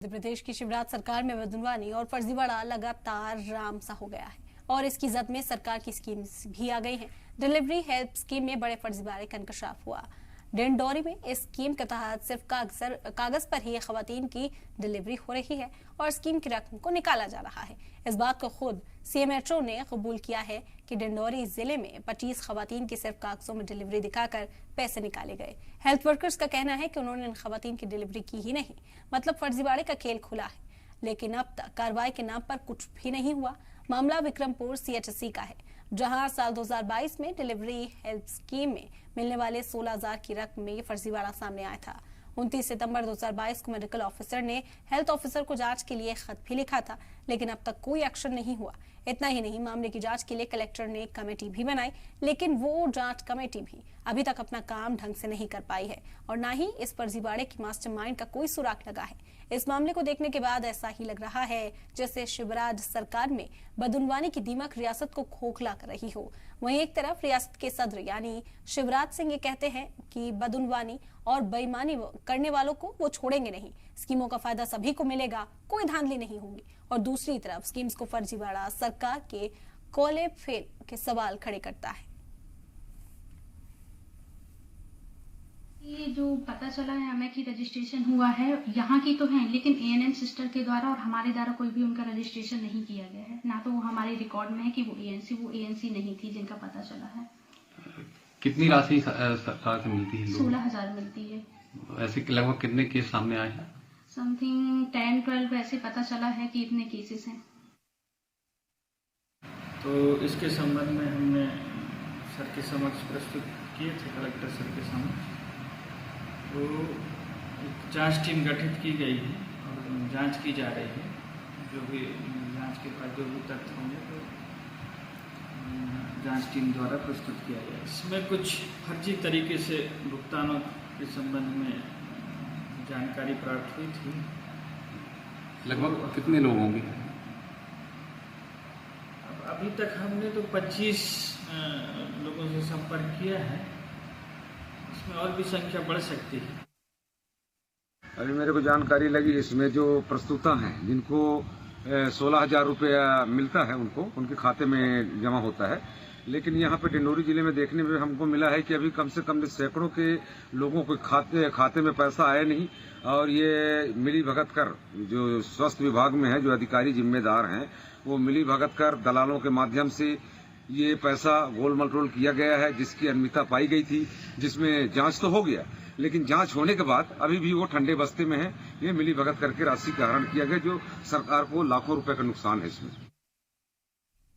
मध्य प्रदेश की शिवराज सरकार में बदनवानी और फर्जीवाड़ा लगातार राम सा हो गया है और इसकी जद में सरकार की स्कीम्स भी आ गई हैं। डिलीवरी हेल्प स्कीम में बड़े फर्जीवाड़े का इंकशाफ हुआ। डिंडौरी में इस स्कीम के तहत सिर्फ कागज पर ही खवातीन की डिलीवरी हो रही है और स्कीम की रकम को निकाला जा रहा है। इस बात को खुद सीएमएचओ ने कबूल किया है कि डिंडौरी जिले में 25 खवातीन की सिर्फ कागजों में डिलीवरी दिखाकर पैसे निकाले गए। हेल्थ वर्कर्स का कहना है कि उन्होंने इन खवातीन की डिलीवरी की ही नहीं, मतलब फर्जीवाड़े का खेल खुला है, लेकिन अब तक कार्रवाई के नाम पर कुछ भी नहीं हुआ। मामला विक्रमपुर सीएचसी का है, जहां साल 2022 में डिलीवरी हेल्प स्कीम में मिलने वाले 16,000 की रकम में ये फर्जीवाड़ा सामने आया था। 29 सितंबर 2022 को मेडिकल ऑफिसर ने हेल्थ ऑफिसर को जांच के लिए खत भी लिखा था, लेकिन अब तक कोई एक्शन नहीं हुआ। इतना ही नहीं, मामले की जांच के लिए कलेक्टर ने एक कमेटी भी बनाई, लेकिन वो जांच कमेटी भी अभी तक अपना काम ढंग से नहीं कर पाई है और न ही इस फर्जीवाड़े की मास्टरमाइंड का कोई सुराग लगा है। इस मामले को देखने के बाद ऐसा ही लग रहा है जैसे शिवराज सरकार में बदनवानी की दीमक रियासत को खोखला कर रही हो। वहीं एक तरफ रियासत के सदर यानी शिवराज सिंह ये कहते हैं कि बदनवानी और बेईमानी करने वालों को वो छोड़ेंगे नहीं, स्कीमों का फायदा सभी को मिलेगा, कोई धांधली नहीं होगी। और दूसरी तरफ स्कीम्स को फर्जीवाड़ा सरकार के कोले फेल के सवाल खड़े करता है। ये जो पता चला है हमें कि रजिस्ट्रेशन हुआ है, यहाँ की तो है, लेकिन एएनएम सिस्टर के द्वारा और हमारे द्वारा कोई भी उनका रजिस्ट्रेशन नहीं किया गया है। ना तो वो हमारे रिकॉर्ड में है कि वो एएनसी नहीं थी जिनका पता चला है। कितनी राशि सरकार से मिलती है? 16,000 मिलती है। ऐसे लगभग कितने केस सामने आए हैं? समथिंग 10-12 ऐसे पता चला है कि इतने केसेस हैं। तो इसके संबंध में हमने सर के समक्ष प्रस्तुत किए थे, कलेक्टर सर के समक्ष। तो एक जांच टीम गठित की गई है और जांच की जा रही है। जो भी जांच के बाद जो भी तथ्य होंगे तो जांच टीम द्वारा प्रस्तुत किया जाए। इसमें कुछ फर्जी तरीके से भुगतानों के संबंध में जानकारी प्राप्त हुई थी। लगभग कितने लोग होंगे? अभी तक हमने तो 25 लोगों से संपर्क किया है, इसमें और भी संख्या बढ़ सकती है। अभी मेरे को जानकारी लगी, इसमें जो प्रस्तुता हैं जिनको 16,000 रुपया मिलता है, उनके खाते में जमा होता है, लेकिन यहाँ पे डिंडौरी जिले में देखने में हमको मिला है कि अभी कम से कम सैकड़ों के लोगों को खाते में पैसा आया नहीं। और ये मिली भगत कर जो स्वास्थ्य विभाग में है, जो अधिकारी जिम्मेदार हैं, वो मिली भगत कर दलालों के माध्यम से ये पैसा गोल मटोल किया गया है, जिसकी अनियमितता पाई गई थी, जिसमें जांच तो हो गया, लेकिन जांच होने के बाद अभी भी वो ठंडे बस्ते में है। ये मिली भगत करके राशि का हरण किया गया, जो सरकार को लाखों रुपए का नुकसान है इसमें।